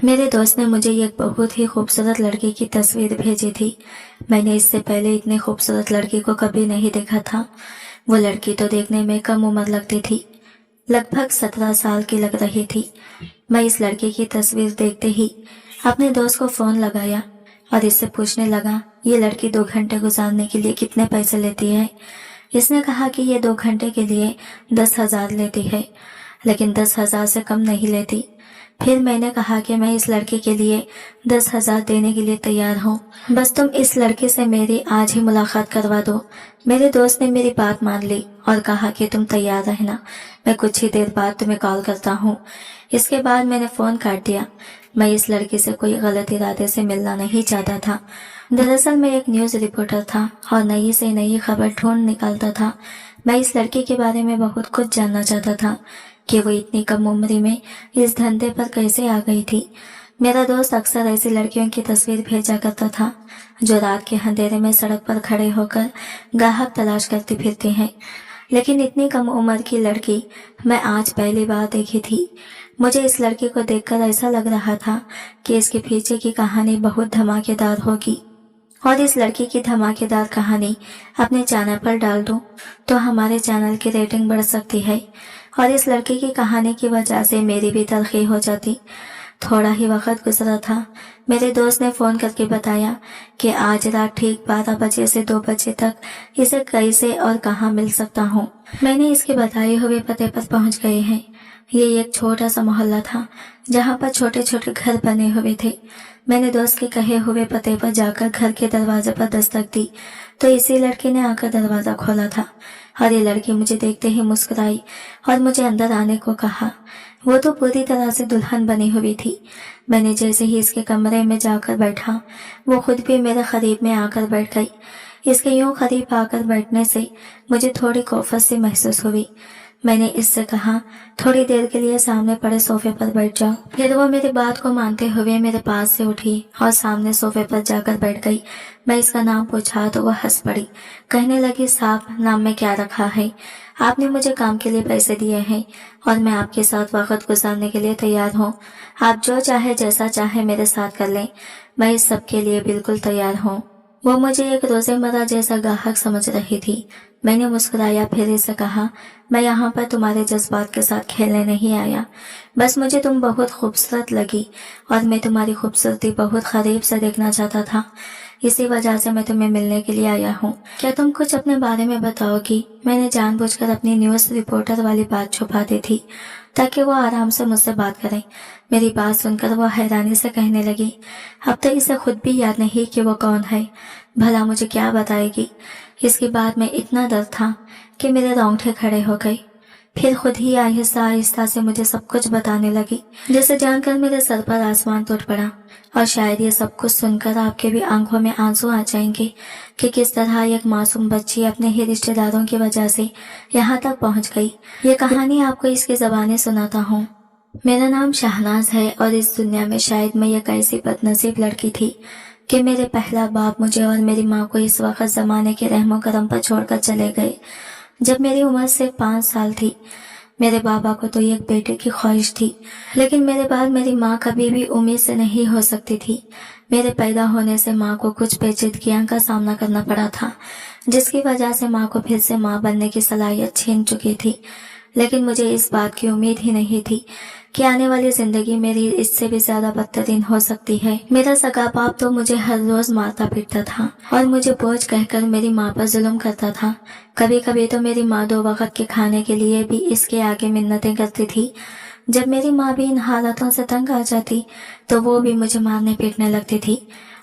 मेरे दोस्त ने मुझे एक बहुत ही खूबसूरत लड़की की तस्वीर भेजी थी। मैंने इससे पहले इतनी खूबसूरत लड़की को कभी नहीं देखा था। वो लड़की तो देखने में कम उम्र लगती थी, लगभग 17 साल की लग रही थी। मैं इस लड़की की तस्वीर देखते ही अपने दोस्त को फोन लगाया और इससे पूछने लगा, ये लड़की 2 घंटे गुजारने के लिए कितने पैसे लेती है। इसने कहा कि ये 2 घंटे के लिए 10,000 लेती है, लेकिन 10,000 से कम नहीं लेती। फिर मैंने कहा कि मैं इस लड़के के लिए 10,000 देने के लिए तैयार हूँ, बस तुम इस लड़के से मेरी आज ही मुलाकात करवा दो। मेरे दोस्त ने मेरी बात मान ली और कहा कि तुम तैयार रहना, मैं कुछ ही देर बाद तुम्हें कॉल करता हूँ। इसके बाद मैंने फोन काट दिया। मैं इस लड़की से कोई गलत इरादे से मिलना नहीं चाहता था। दरअसल मैं एक न्यूज रिपोर्टर था और नई से नई खबर ढूंढ निकालता था। मैं इस लड़की के बारे में बहुत कुछ जानना चाहता था कि वो इतनी कम उम्र में इस धंधे पर कैसे आ गई थी। मेरा दोस्त अक्सर ऐसी लड़कियों की तस्वीर भेजा करता था जो रात के अंधेरे में सड़क पर खड़े होकर ग्राहक तलाश करती फिरती हैं, लेकिन इतनी कम उम्र की लड़की मैं आज पहली बार देखी थी। मुझे इस लड़की को देखकर ऐसा लग रहा था कि इसके पीछे की कहानी बहुत धमाकेदार होगी, और इस लड़की की धमाकेदार कहानी अपने चैनल पर डाल दूं तो हमारे चैनल की रेटिंग बढ़ सकती है और इस लड़की की कहानी की वजह से मेरी भी तरक्की हो जाती। थोड़ा ही वक्त गुजरा था, मेरे दोस्त ने फोन करके बताया कि आज रात ठीक 12 बजे से 2 बजे तक इसे कैसे और कहाँ मिल सकता हूँ। मैंने इसके बताए हुए पते पर पहुँच गए हैं। ये एक छोटा सा मोहल्ला था जहाँ पर छोटे छोटे घर बने हुए थे। मैंने दोस्त के कहे हुए पते पर जाकर घर के दरवाजे पर दस्तक दी तो इसी लड़के ने आकर दरवाजा खोला था और ये लड़की मुझे देखते ही मुस्कुराई और मुझे अंदर आने को कहा। वो तो पूरी तरह से दुल्हन बनी हुई थी। मैंने जैसे ही इसके कमरे में जाकर बैठा, वो खुद भी मेरे करीब में आकर बैठ गई। इसके यूं करीब आकर बैठने से मुझे थोड़ी खौफत सी महसूस हुई। मैंने इससे कहा, थोड़ी देर के लिए सामने पड़े सोफे पर बैठ जाओ। फिर वो मेरी बात को मानते हुए मेरे पास से उठी और सामने सोफे पर जाकर बैठ गई। मैं इसका नाम पूछा तो वो हंस पड़ी, कहने लगी, साहब नाम में क्या रखा है, आपने मुझे काम के लिए पैसे दिए हैं और मैं आपके साथ वक्त गुजारने के लिए तैयार हूँ। आप जो चाहे जैसा चाहे मेरे साथ कर लें, मैं इस सब के लिए बिल्कुल तैयार हूँ। वो मुझे एक रोजेमर्रा जैसा ग्राहक समझ रही थी। मैंने मुस्कुराया, फिर इसे कहा, मैं यहाँ पर तुम्हारे जज्बात के साथ खेलने नहीं आया, बस मुझे तुम बहुत खूबसूरत लगी और मैं तुम्हारी खूबसूरती बहुत करीब से देखना चाहता था। इसी वजह से मैं तुम्हें मिलने के लिए आया हूँ। क्या तुम कुछ अपने बारे में बताओगी? मैंने जानबूझकर अपनी न्यूज रिपोर्टर वाली बात छुपा दी थी ताकि वो आराम से मुझसे बात करें। मेरी बात सुनकर वो हैरानी से कहने लगी, अब तक इसे खुद भी याद नहीं कि वो कौन है, भला मुझे क्या बताएगी। इसकी बात में इतना डर था कि मेरे रोंगटे खड़े हो गए। फिर खुद ही आहिस्ता आहिस्ता से मुझे सब कुछ बताने लगी, जिसे जानकर मेरे सर पर आसमान टूट पड़ा। और शायद ये सब कुछ सुनकर आपके भी आंखों में आंसू आ जाएंगे कि किस तरह एक मासूम बच्ची अपने ही रिश्तेदारों की वजह से यहाँ तक पहुँच गई। ये कहानी आपको इसकी ज़बानी सुनाता हूँ। मेरा नाम शहनाज है और इस दुनिया में शायद मैं एक ऐसी बदनसीब लड़की थी कि मेरे पहला बाप मुझे और मेरी माँ को इस वक्त जमाने के रहमो करम पर छोड़कर चले गए जब मेरी उम्र सिर्फ 5 साल थी। मेरे बाबा को तो एक बेटे की ख्वाहिश थी, लेकिन मेरे बाद मेरी माँ कभी भी उम्मीद से नहीं हो सकती थी। मेरे पैदा होने से माँ को कुछ पेचीदगियों का सामना करना पड़ा था, जिसकी वजह से माँ को फिर से माँ बनने की सलाहियत छीन चुकी थी। लेकिन मुझे इस बात की उम्मीद ही नहीं थी कि आने वाली जिंदगी मेरी इससे भी ज्यादा बदतरीन हो सकती है। मेरा सगा बाप तो मुझे हर रोज मारता पीटता था और मुझे बोझ कहकर मेरी माँ पर जुल्म करता था। कभी कभी तो मेरी माँ 2 वक्त के खाने के लिए भी इसके आगे मिन्नतें करती थी। जब मेरी माँ भी इन हालातों से तंग आ जाती तो वो भी मुझे मारने पीटने लगती थी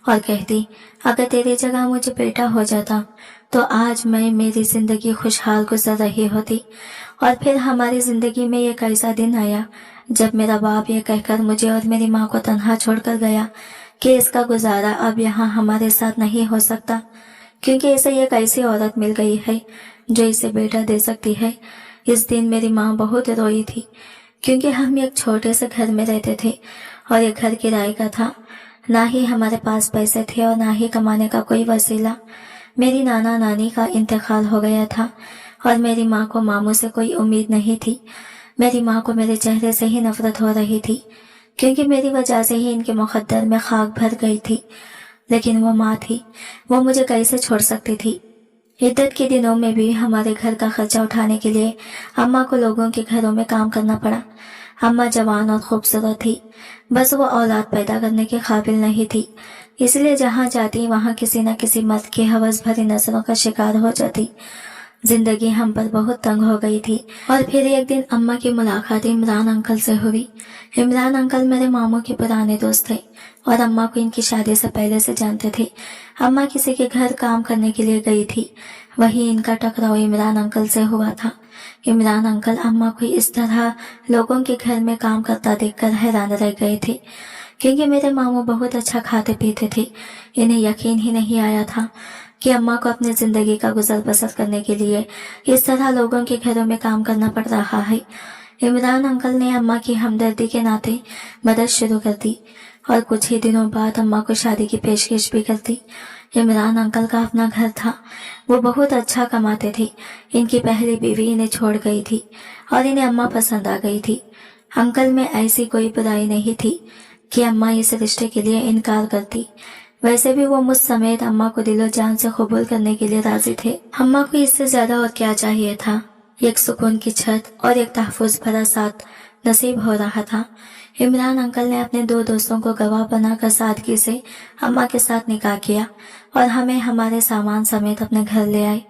और कहती, अगर तेरी जगह मुझे बेटा हो जाता तो आज मैं मेरी जिंदगी खुशहाल गुजर रही होती। और फिर हमारी जिंदगी में एक ऐसा दिन आया जब मेरा बाप ये कहकर मुझे और मेरी माँ को तन्हा छोड़कर गया कि इसका गुजारा अब यहाँ हमारे साथ नहीं हो सकता, क्योंकि इसे एक ऐसी औरत मिल गई है जो इसे बेटा दे सकती है। इस दिन मेरी माँ बहुत रोई थी, क्योंकि हम एक छोटे से घर में रहते थे और ये घर किराए का था। ना ही हमारे पास पैसे थे और ना ही कमाने का कोई वसीला। मेरी नाना नानी का इंतकाल हो गया था और मेरी माँ को मामू से कोई उम्मीद नहीं थी। मेरी माँ को मेरे चेहरे से ही नफरत हो रही थी। क्योंकि मेरी वजह से ही इनके मुकद्दर में खाक भर गई थी। लेकिन वो माँ थी, वो मुझे कैसे छोड़ सकती थी। इद्दत के दिनों में भी हमारे घर का खर्चा उठाने के लिए अम्मा को लोगों के घरों में काम करना पड़ा। अम्मा जवान और खूबसूरत थी, बस वो औलाद पैदा करने के काबिल नहीं थी, इसलिए जहाँ जाती वहाँ किसी न किसी मर्द की हवस भरी नजरों का शिकार हो जाती। जिंदगी हम पर बहुत तंग हो गई थी। और फिर एक दिन अम्मा की मुलाकात इमरान अंकल से हुई। इमरान अंकल मेरे मामू के पुराने दोस्त थे और अम्मा को इनकी शादी से पहले से जानते थे। अम्मा किसी के घर काम करने के लिए गई थी, वहीं इनका टकराव इमरान अंकल से हुआ था। इमरान अंकल अम्मा को इस तरह लोगों के घर में काम करता देखकर हैरान रह गए थे, क्योंकि मेरे मामू बहुत अच्छा खाते पीते थे। इन्हें यकीन ही नहीं आया था कि अम्मा को अपनी जिंदगी का गुजर बसर करने के लिए इस तरह लोगों के घरों में काम करना पड़ रहा है। इमरान अंकल ने अम्मा की हमदर्दी के नाते मदद शुरू कर दी और कुछ ही दिनों बाद अम्मा को शादी की पेशकश भी कर दी। इमरान अंकल का अपना घर था, वो बहुत अच्छा कमाते थे। इनकी पहली बीवी इन्हें छोड़ गई थी और इन्हें अम्मा पसंद आ गई थी। अंकल में ऐसी कोई बुराई नहीं थी कि अम्मा इस रिश्ते के लिए इनकार करती। वैसे भी वो मुझ समेत अम्मा को दिलो जान से कबूल करने के लिए राजी थे। अम्मा को इससे ज्यादा और क्या चाहिए था। एक सुकून की छत और एक तहफ़्फ़ुज़ भरा साथ नसीब हो रहा था। इमरान अंकल ने अपने दो दोस्तों को गवाह बनाकर सादगी से अम्मा के साथ निकाह किया और हमें हमारे सामान समेत अपने घर ले आए।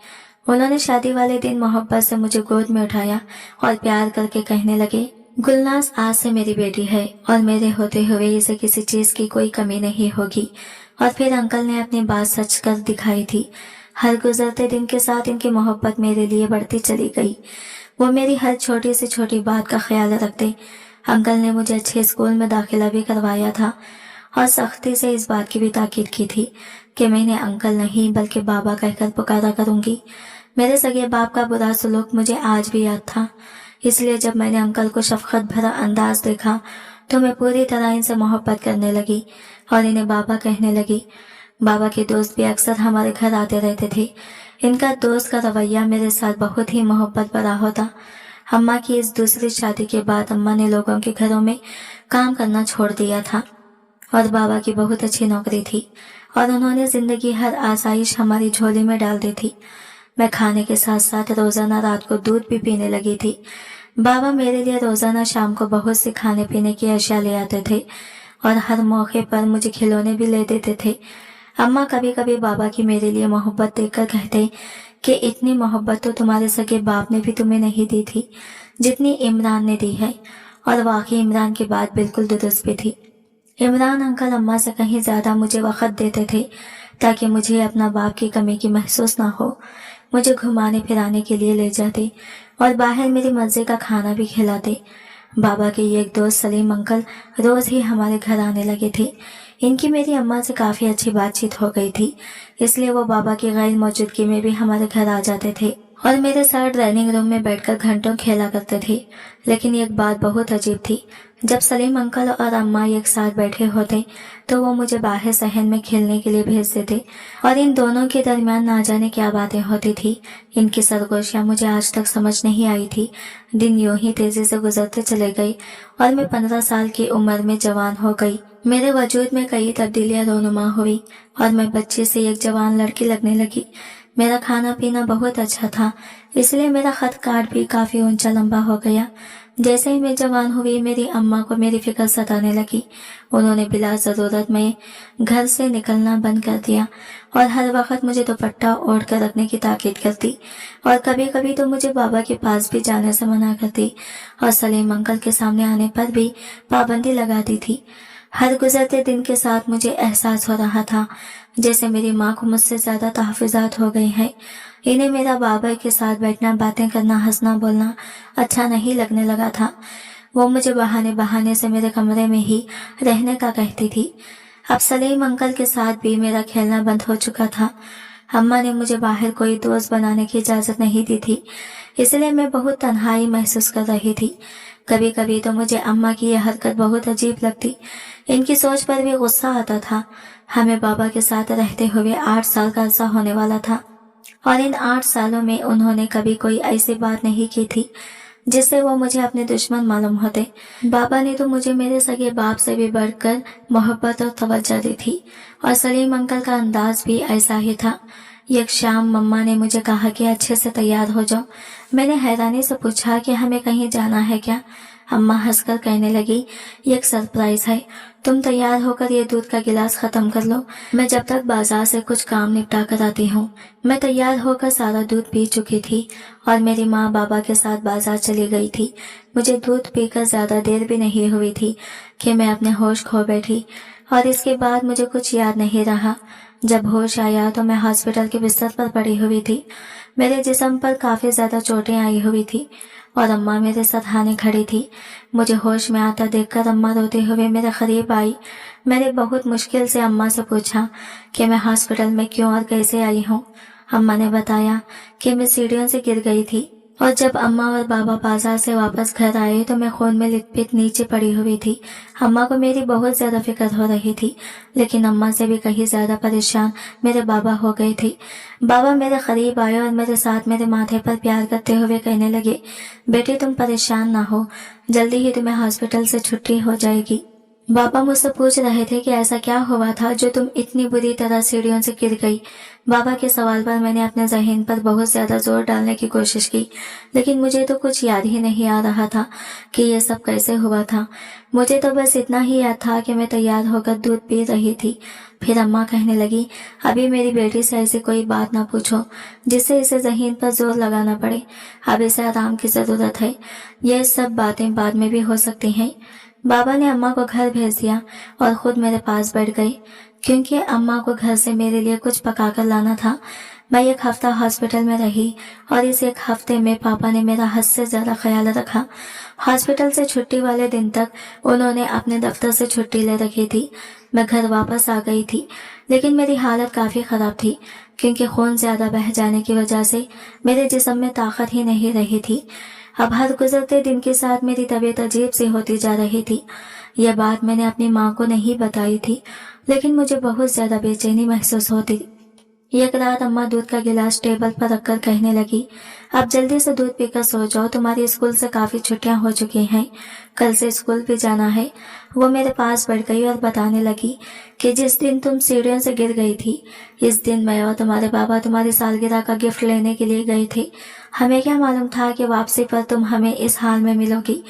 उन्होंने शादी वाले दिन मोहब्बत से मुझे गोद में उठाया और प्यार करके कहने लगे, गुलनाज आज से मेरी बेटी है और मेरे होते हुए इसे किसी चीज की कोई कमी नहीं होगी। और फिर अंकल ने अपनी बात सच कर दिखाई थी। हर गुजरते दिन के साथ इनकी मोहब्बत मेरे लिए बढ़ती चली गई। वो मेरी हर छोटी से छोटी बात का ख्याल रखते। अंकल ने मुझे अच्छे स्कूल में दाखिला भी करवाया था और सख्ती से इस बात की भी ताकीद की थी कि मैं इन्हें अंकल नहीं बल्कि बाबा कहकर पुकारा करूंगी। मेरे सगे बाप का बुरा सलूक मुझे आज भी याद था, इसलिए जब मैंने अंकल को शफकत भरा अंदाज देखा तो मैं पूरी तरह इनसे मोहब्बत करने लगी और इन्हें बाबा कहने लगी। बाबा के दोस्त भी अक्सर हमारे घर आते रहते थे। इनका दोस्त का रवैया मेरे साथ बहुत ही मोहब्बत भरा होता। अम्मा की इस दूसरी शादी के बाद अम्मा ने लोगों के घरों में काम करना छोड़ दिया था और बाबा की बहुत अच्छी नौकरी थी और उन्होंने जिंदगी हर आसाइश हमारी झोली में डाल दी थी। मैं खाने के साथ साथ रोजाना रात को दूध भी पीने लगी थी। बाबा मेरे लिए रोजाना शाम को बहुत से खाने पीने की अशिया ले आते थे और हर मौके पर मुझे खिलौने भी ले देते थे। अम्मा कभी कभी बाबा की मेरे लिए मोहब्बत देखकर कहते कि इतनी मोहब्बत तो तुम्हारे सगे बाप ने भी तुम्हें नहीं दी थी जितनी इमरान ने दी है। और वाकई इमरान की बात बिल्कुल दुरुस्त भी थी। इमरान अंकल अम्मा से कहीं ज्यादा मुझे वक्त देते थे ताकि मुझे अपना बाप की कमी की महसूस ना हो। मुझे घुमाने फिराने के लिए ले जाते और बाहर मेरी मर्जी का खाना भी खिलाते। बाबा के एक दोस्त सलीम अंकल रोज ही हमारे घर आने लगे थे। इनकी मेरी अम्मा से काफी अच्छी बातचीत हो गई थी, इसलिए वो बाबा की गैर मौजूदगी में भी हमारे घर आ जाते थे और मेरे साथ डाइनिंग रूम में बैठकर घंटों खेला करते थे। लेकिन एक बात बहुत अजीब थी, जब सलीम अंकल और अम्मा एक साथ बैठे होते तो वो मुझे बाहर सहन में खेलने के लिए भेज देते और इन दोनों के दरमियान ना जाने क्या बातें होती थी। इनकी सरगोशियां मुझे आज तक समझ नहीं आई थी। दिन यूं ही तेजी से गुजरते चले गए और मैं 15 साल की उम्र में जवान हो गई। मेरे वजूद में कई तब्दीलियां रोनुमा हुई और मैं बच्चे से एक जवान लड़की लगने लगी। मेरा खाना पीना बहुत अच्छा था, इसलिए मेरा खत काट भी काफी ऊंचा लंबा हो गया। जैसे ही मैं जवान हुई मेरी अम्मा को मेरी फिक्र सताने लगी। उन्होंने बिला जरूरत में घर से निकलना बंद कर दिया और हर वक्त मुझे दुपट्टा ओढ़ कर रखने की ताकीद करती और कभी कभी तो मुझे बाबा के पास भी जाने से मना करती और सलीम अंकल के सामने आने पर भी पाबंदी लगा दी थी। हर गुजरते दिन के साथ मुझे एहसास हो रहा था जैसे मेरी माँ को मुझसे ज्यादा तहफुजात हो गई है। इन्हें मेरा बाबा के साथ बैठना, बातें करना, हंसना बोलना अच्छा नहीं लगने लगा था। वो मुझे बहाने बहाने से मेरे कमरे में ही रहने का कहती थी। अब सलीम अंकल के साथ भी मेरा खेलना बंद हो चुका था। अम्मा ने मुझे बाहर कोई दोस्त बनाने की इजाजत नहीं दी थी, इसलिए मैं बहुत तन्हाई महसूस कर रही थी। कभी कभी तो मुझे अम्मा की यह हरकत बहुत अजीब लगती। इनकी सोच पर भी गुस्सा आता था। हमें बाबा के साथ रहते हुए 8 साल का अरसा होने वाला था और इन 8 सालों में उन्होंने कभी कोई ऐसी बात नहीं की थी جس سے وہ مجھے اپنے دشمن معلوم ہوتے۔ بابا نے تو مجھے میرے سگے باپ سے بھی بڑھ کر محبت اور توجہ دی تھی، اور سلیم انکل کا انداز بھی ایسا ہی تھا۔ ایک شام مما نے مجھے کہا کہ اچھے سے تیار ہو جاؤ۔ میں نے حیرانی سے پوچھا کہ ہمیں کہیں جانا ہے کیا؟ اماں ہنس کر کہنے لگی، ایک سرپرائز ہے، تم تیار ہو کر یہ دودھ کا گلاس ختم کر لو، میں جب تک بازار سے کچھ کام نپٹا کر آتی ہوں۔ میں تیار ہو کر سارا دودھ پی چکی تھی اور میری ماں بابا کے ساتھ بازار چلی گئی تھی۔ مجھے دودھ پی کر زیادہ دیر بھی نہیں ہوئی تھی کہ میں اپنے ہوش کھو بیٹھی، اور اس کے بعد مجھے کچھ یاد نہیں رہا۔ جب ہوش آیا تو میں ہاسپٹل کے بستر پر پڑی ہوئی تھی۔ میرے جسم پر کافی زیادہ چوٹیں آئی ہوئی تھی اور اماں میرے ساتھانے کھڑی تھی۔ مجھے ہوش میں آتا دیکھ کر اماں روتے ہوئے میرے قریب آئی۔ میں نے بہت مشکل سے اماں سے پوچھا کہ میں ہاسپٹل میں کیوں اور کیسے آئی ہوں۔ اماں نے بتایا کہ میں سیڑھیوں سے گر گئی تھی، اور جب اماں اور بابا بازار سے واپس گھر آئے تو میں خون میں لت پت نیچے پڑی ہوئی تھی۔ اماں کو میری بہت زیادہ فکر ہو رہی تھی، لیکن اماں سے بھی کہیں زیادہ پریشان میرے بابا ہو گئے تھے۔ بابا میرے قریب آئے اور میرے ساتھ میرے ماتھے پر پیار کرتے ہوئے کہنے لگے، بیٹی تم پریشان نہ ہو، جلدی ہی تمہیں ہاسپٹل سے چھٹی ہو جائے گی۔ بابا مجھ سے پوچھ رہے تھے کہ ایسا کیا ہوا تھا جو تم اتنی بری طرح سیڑھیوں سے گر گئی۔ بابا کے سوال پر میں نے اپنے ذہن پر بہت زیادہ زور ڈالنے کی کوشش کی، لیکن مجھے تو کچھ یاد ہی نہیں آ رہا تھا کہ یہ سب کیسے ہوا تھا۔ مجھے تو بس اتنا ہی یاد تھا کہ میں تیار ہو کر دودھ پی رہی تھی۔ پھر اماں کہنے لگی، ابھی میری بیٹی سے ایسی کوئی بات نہ پوچھو جس سے اسے ذہن پر زور لگانا پڑے، اب اسے آرام کی ضرورت ہے، یہ سب باتیں بعد میں بھی ہو سکتی ہیں۔ بابا نے اماں کو گھر بھیج دیا اور خود میرے پاس بیٹھ گئی، کیونکہ اماں کو گھر سے میرے لیے کچھ پکا کر لانا تھا۔ میں ایک ہفتہ ہاسپٹل میں رہی اور اس ایک ہفتے میں پاپا نے میرا حد سے زیادہ خیال رکھا۔ ہاسپٹل سے چھٹی والے دن تک انہوں نے اپنے دفتر سے چھٹی لے رکھی تھی۔ میں گھر واپس آ گئی تھی، لیکن میری حالت کافی خراب تھی، کیونکہ خون زیادہ بہہ جانے کی وجہ سے میرے جسم میں طاقت ہی نہیں رہی تھی۔ اب ہر گزرتے دن کے ساتھ میری طبیعت عجیب سی ہوتی جا رہی تھی۔ یہ بات میں نے اپنی ماں کو نہیں بتائی تھی، لیکن مجھے بہت زیادہ بے چینی محسوس ہوتی۔ ایک رات اماں دودھ کا گلاس ٹیبل پر رکھ کر کہنے لگی، اب جلدی سے دودھ پی کر سو جاؤ، تمہاری اسکول سے کافی چھٹیاں ہو چکی ہیں، کل سے اسکول بھی جانا ہے۔ وہ میرے پاس بیٹھ گئی اور بتانے لگی کہ جس دن تم سیڑھیوں سے گر گئی تھی، اس دن میں اور تمہارے بابا تمہاری سالگرہ کا گفٹ لینے کے لیے گئے تھے۔ ہمیں کیا معلوم تھا کہ واپسی پر تم ہمیں اس حال میں ملو گی۔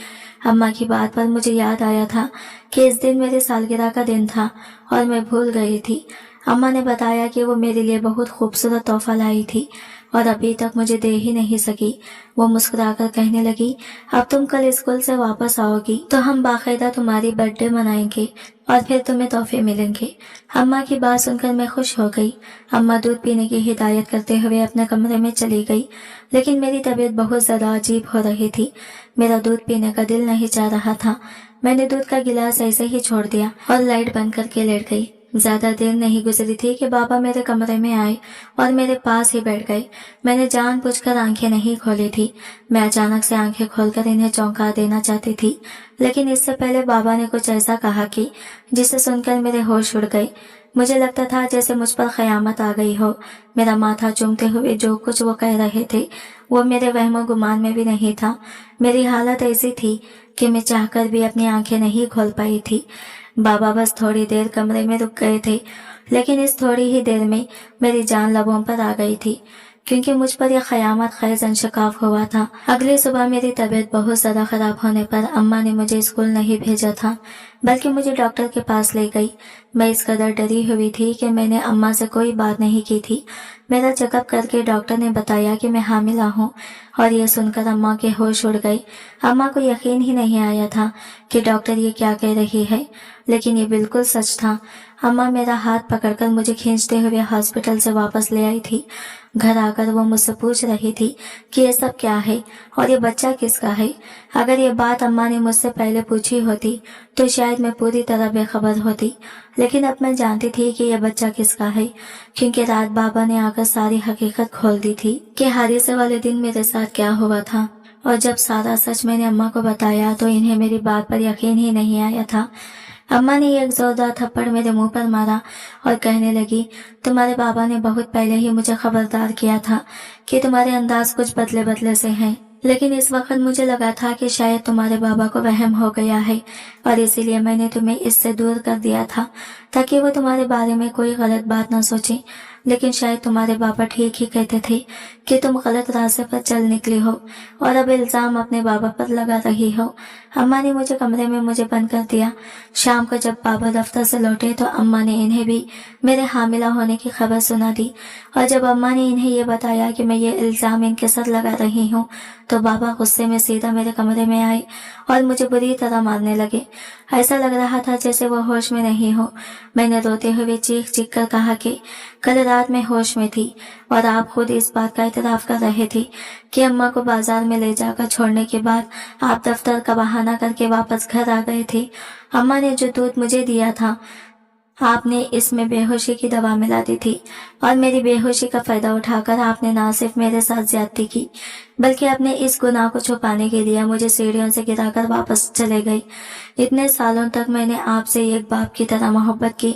اماں کی بات پر مجھے یاد آیا تھا کہ اس دن میری سالگرہ کا دن تھا اور میں بھول گئی تھی۔ اماں نے بتایا کہ وہ میرے لیے بہت خوبصورت تحفہ لائی تھی اور ابھی تک مجھے دے ہی نہیں سکی۔ وہ مسکرا کر کہنے لگی، اب تم کل اسکول سے واپس آؤ گی تو ہم باقاعدہ تمہاری برتھ ڈے منائیں گے اور پھر تمہیں تحفے ملیں گے۔ اماں کی بات سن کر میں خوش ہو گئی۔ اماں دودھ پینے کی ہدایت کرتے ہوئے اپنے کمرے میں چلی گئی، لیکن میری طبیعت بہت زیادہ عجیب ہو رہی تھی۔ میرا دودھ پینے کا دل نہیں چاہ رہا تھا۔ میں نے دودھ کا گلاس ایسے ہی چھوڑ دیا اور لائٹ بند کر کے لیٹ گئی۔ زیادہ دیر نہیں گزری تھی کہ بابا میرے کمرے میں آئے اور میرے پاس ہی بیٹھ گئے۔ میں نے جان بوجھ کر آنکھیں نہیں کھولی تھی۔ میں اچانک سے آنکھیں کھول کر انہیں چونکا دینا چاہتی تھی، لیکن اس سے پہلے بابا نے کچھ ایسا کہا کہ جسے سن کر میرے ہوش اڑ گئے۔ مجھے لگتا تھا جیسے مجھ پر قیامت آ گئی ہو۔ میرا ماتھا چومتے ہوئے جو کچھ وہ کہہ رہے تھے وہ میرے وہم و گمان میں بھی نہیں تھا۔ میری حالت ایسی تھی کہ میں چاہ کر بھی اپنی آنکھیں نہیں کھول پائی تھی۔ بابا بس تھوڑی دیر کمرے میں رک گئے تھے، لیکن اس تھوڑی ہی دیر میں میری جان لبوں پر آ گئی تھی، کیونکہ مجھ پر یہ قیامت خیز انشقاق ہوا تھا۔ اگلی صبح میری طبیعت بہت زیادہ خراب ہونے پر اماں نے مجھے اسکول نہیں بھیجا تھا، بلکہ مجھے ڈاکٹر کے پاس لے گئی۔ میں اس قدر ڈری ہوئی تھی کہ میں نے اماں سے کوئی بات نہیں کی تھی۔ میرا چیک اپ کر کے ڈاکٹر نے بتایا کہ میں حاملہ ہوں، اور یہ سن کر اماں کے ہوش اڑ گئے۔ اماں کو یقین ہی نہیں آیا تھا کہ ڈاکٹر یہ کیا کہہ رہی ہے، لیکن یہ بالکل سچ تھا۔ اماں میرا ہاتھ پکڑ کر مجھے کھینچتے ہوئے ہاسپٹل سے واپس لے آئی تھی۔ گھر آ کر وہ مجھ سے پوچھ رہی تھی کہ یہ سب کیا ہے اور یہ بچہ کس کا ہے۔ اگر یہ بات اماں نے مجھ سے پہلے پوچھی ہوتی تو شاید میں پوری طرح بے خبر ہوتی، لیکن اب میں جانتی تھی کہ یہ بچہ کس کا ہے، کیونکہ رات بابا نے آ کر ساری حقیقت کھول دی تھی کہ حادثے والے دن میرے ساتھ کیا ہوا تھا۔ اور جب سارا سچ میں نے اماں کو بتایا تو انہیں میری بات پر یقین ہی نہیں آیا تھا۔ اماں نے ایک زوردار تھپڑ میرے منہ پر مارا اور کہنے لگی، تمہارے بابا نے بہت پہلے ہی مجھے خبردار کیا تھا کہ تمہارے انداز کچھ بدلے بدلے سے ہیں، लेकिन इस वक्त मुझे लगा था कि शायद तुम्हारे बाबा को वहम हो गया है और इसीलिए मैंने तुम्हें इससे दूर कर दिया था ताकि वो तुम्हारे बारे में कोई गलत बात ना सोचे। लेकिन शायद तुम्हारे बाबा ठीक ही कहते थे कि तुम गलत रास्ते पर चल निकली हो और अब इल्जाम अपने बाबा पर लगा रही हो। अम्मा ने मुझे कमरे में मुझे बंद कर दिया। शाम को जब बाबा दफ्तर से लौटे तो अम्मा ने इन्हें भी मेरे हामिला होने की खबर सुना दी और जब अम्मा ने इन्हें ये बताया कि मैं ये इल्जाम इनके साथ लगा रही हूँ तो बाबा गुस्से में सीधा मेरे कमरे में आए और मुझे बुरी तरह मारने लगे। ऐसा लग रहा था जैसे वो होश में नहीं हो। मैंने रोते हुए चीख चीख कर कहा कि कल रात में होश में थी और आप खुद इस बात का इतराफ कर रहे थे कि अम्मा को बाजार में ले जाकर छोड़ने के बाद आप दफ्तर का बहाना करके वापस घर आ गए थे। अम्मा ने जो दूध मुझे दिया था आपने इसमें बेहोशी की दवा मिला दी थी और मेरी बेहोशी का फायदा उठाकर आपने ना सिर्फ मेरे साथ ज्यादती की बल्कि अपने इस गुनाह को छुपाने के लिए मुझे सीढ़ियों से गिराकर वापस चले गए। इतने सालों तक मैंने आपसे एक बाप की तरह मोहब्बत की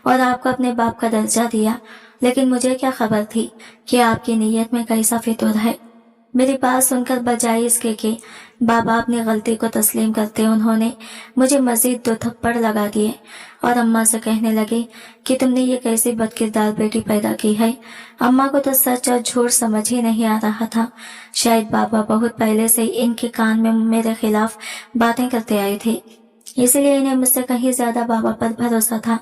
और आपको अपने बाप का दर्जा दिया, लेकिन मुझे क्या खबर थी कि आपकी नीयत में कैसा फितूर है। मेरी बात सुनकर बजाय इसके कि बाबा अपनी गलती को तस्लीम करते उन्होंने मुझे मजीद 2 थप्पड़ लगा दिए और अम्मा से कहने लगे कि तुमने ये कैसी बदकिरदार बेटी पैदा की है। अम्मा को तो सच और झूठ समझ ही नहीं आ रहा था। शायद बाबा बहुत पहले से इनके कान में मेरे खिलाफ बातें करते आए थे, इसलिए इन्हें मुझसे कहीं ज्यादा बाबा पर भरोसा था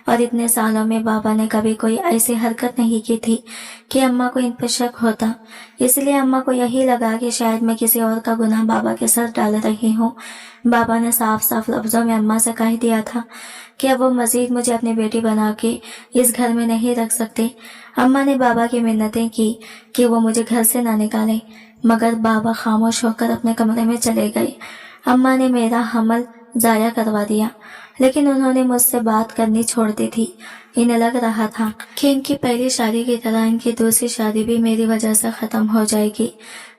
और इतने सालों में बाबा ने कभी कोई ऐसी हरकत नहीं की थी कि अम्मा को इन पर शक होता। इसलिए अम्मा को यही लगा कि शायद मैं किसी और का गुनाह बाबा के सर डाल रही हूँ। बाबा ने साफ साफ लफ्जों में अम्मा से कह दिया था कि अब वो मजीद मुझे अपनी बेटी बना के इस घर में नहीं रख सकते। अम्मा ने बाबा की मिन्नतें की कि वो मुझे घर से ना निकाले, मगर बाबा खामोश होकर अपने कमरे में चले गए। अम्मा ने मेरा हमल जाया करवा दिया, लेकिन उन्होंने मुझसे बात करनी छोड़ दी थी। इन्हें लग रहा था कि इनकी पहली शादी की तरह इनकी दूसरी शादी भी मेरी वजह से खत्म हो जाएगी।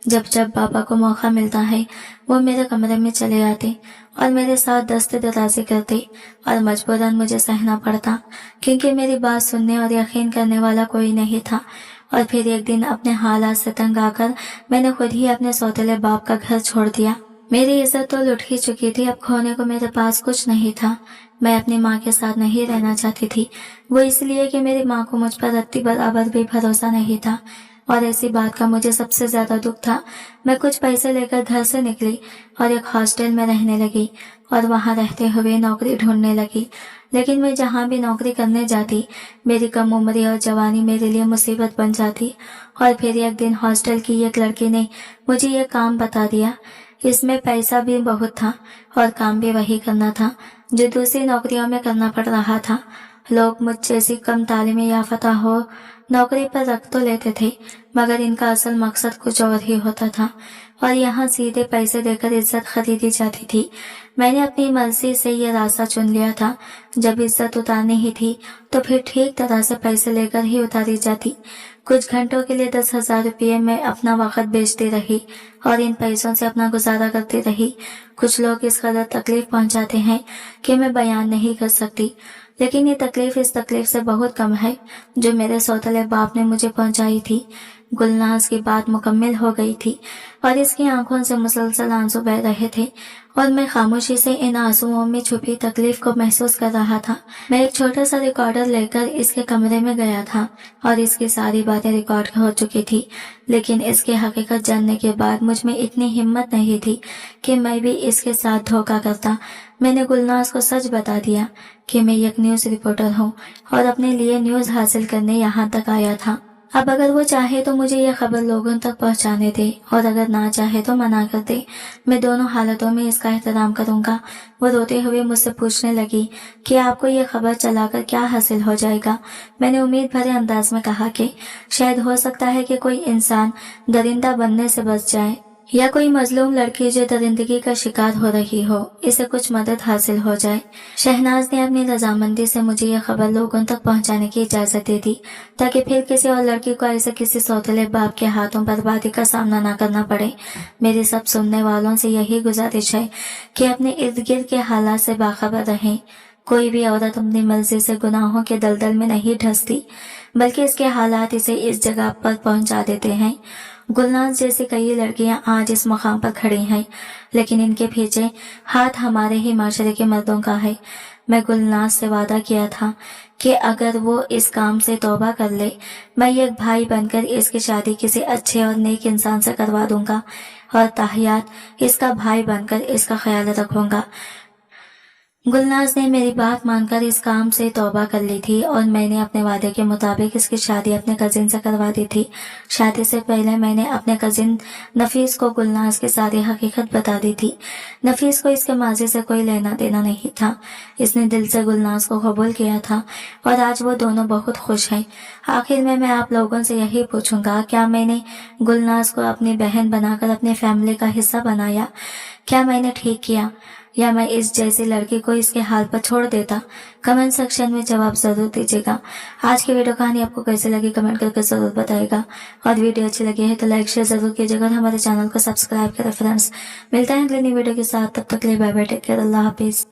जब जब बाबा को मौका मिलता है वो मेरे कमरे में चले आते और मेरे साथ दस्ते दराजी करते और मजबूरन मुझे सहना पड़ता क्योंकि मेरी बात सुनने और यकीन करने वाला कोई नहीं था। और फिर एक दिन अपने हालात से तंग आकर मैंने खुद ही अपने सौतेले बाप का घर छोड़ दिया। मेरी इज्जत तो लुट ही चुकी थी, अब खोने को मेरे पास कुछ नहीं था। मैं अपनी माँ के साथ नहीं रहना चाहती थी, वो इसलिए कि मेरी माँ को मुझ पर रत्ती बराबर भी भरोसा नहीं था और ऐसी बात का मुझे सबसे ज्यादा दुख था। मैं कुछ पैसे लेकर घर से निकली और एक हॉस्टल में रहने लगी और वहां रहते हुए नौकरी ढूंढने लगी। लेकिन मैं जहां भी नौकरी करने जाती मेरी कम उम्री और जवानी मेरे लिए मुसीबत बन जाती। और फिर एक दिन हॉस्टल की एक लड़की ने मुझे ये काम बता दिया। इसमें पैसा भी बहुत था और काम भी वही करना था जो दूसरी नौकरियों में करना पड़ रहा था। लोग मुझ जैसी कम तालीमी याफ्ता हो नौकरी पर रख तो लेते थे, मगर इनका असल मकसद कुछ और ही होता था और यहाँ सीधे पैसे देकर इज्जत खरीदी जाती थी। मैंने अपनी मर्जी से ये रास्ता चुन लिया था। जब इज्जत उतारनी ही थी तो फिर ठीक तरह से पैसे लेकर ही उतारी जाती। कुछ घंटों के लिए 10,000 रुपये में अपना वक्त बेचती रही और इन पैसों से अपना गुजारा करती रही। कुछ लोग इस कदर तकलीफ पहुंचाते हैं कि मैं बयान नहीं कर सकती, लेकिन ये तकलीफ इस तकलीफ से बहुत कम है जो मेरे सौतेले बाप ने मुझे पहुंचाई थी। गुलनाज की बात मुकम्मल हो गई थी और इसकी आंखों से मुसलसल आंसू बह रहे थे और मैं खामोशी से इन आंसुओं में छुपी तकलीफ को महसूस कर रहा था। मैं एक छोटा सा रिकॉर्डर लेकर इसके कमरे में गया था और इसकी सारी बातें रिकॉर्ड हो चुकी थी, लेकिन इसकी हकीकत जानने के बाद मुझ में इतनी हिम्मत नहीं थी कि मैं भी इसके साथ धोखा करता। मैंने गुलनाज को सच बता दिया कि मैं एक न्यूज रिपोर्टर हूँ और अपने लिए न्यूज हासिल करने यहाँ तक आया था। अब अगर वो चाहे तो मुझे यह खबर लोगों तक पहुंचाने दे और अगर ना चाहे तो मना कर दे। मैं दोनों हालतों में इसका एहतराम करूंगा। वो रोते हुए मुझसे पूछने लगी कि आपको ये खबर चलाकर क्या हासिल हो जाएगा। मैंने उम्मीद भरे अंदाज में कहा कि शायद हो सकता है कि कोई इंसान दरिंदा बनने से बच जाए या कोई मजलूम लड़की जो दरिंदगी का शिकार हो रही हो इसे कुछ मदद हासिल हो जाए। शहनाज ने अपनी रजामंदी से मुझे यह खबर लोगों तक पहुंचाने की इजाजत दे दी ताकि फिर किसी और लड़की को ऐसे किसी सौतेले बाप के हाथों बर्बादी का सामना न करना पड़े। मेरी सब सुनने वालों से यही गुजारिश है कि अपने इर्द गिर्द के हालात से बाखबर रहें। कोई भी औरत अपनी मर्जी से गुनाहों के दलदल में नहीं धंसती, बल्कि इसके हालात इसे इस जगह पर पहुंचा देते हैं गुलनाज जैसी कई लड़कियां आज इस मुकाम पर खड़ी हैं, लेकिन इनके पीछे हाथ हमारे ही माशरे के मर्दों का है। मैं गुलनाज से वादा किया था कि अगर वो इस काम से तौबा कर ले, मैं एक भाई बनकर इसकी शादी किसी अच्छे और नेक इंसान से करवा दूंगा और ताहियात इसका भाई बनकर इसका ख्याल रखूंगा। गुलनाज ने मेरी बात मानकर इस काम से तौबा कर ली थी और मैंने अपने वादे के मुताबिक इसकी शादी अपने कजिन से करवा दी थी। शादी से पहले मैंने अपने कजिन नफीस को गुलनाज की सारी हकीकत बता दी थी। नफीस को इसके माजी से कोई लेना देना नहीं था। इसने दिल से गुलनाज को कबूल किया था और आज वो दोनों बहुत खुश हैं। आखिर में मैं आप लोगों से यही पूछूंगा, क्या मैंने गुलनाज को अपनी बहन बनाकर अपनी फैमिली का हिस्सा बनाया? क्या मैंने ठीक किया या मैं इस जैसी लड़की को इसके हाल पर छोड़ देता? कमेंट सेक्शन में जवाब जरूर दीजिएगा। आज की वीडियो कहानी आपको कैसी लगी कमेंट करके जरूर बताइएगा और वीडियो अच्छी लगी है तो लाइक शेयर जरूर कीजिएगा और हमारे चैनल को सब्सक्राइब करें फ्रेंड्स। मिलते हैं अगली नई वीडियो के साथ, तब तक के लिए बाय बाय, टेक केयर, अल्लाह हाफिज।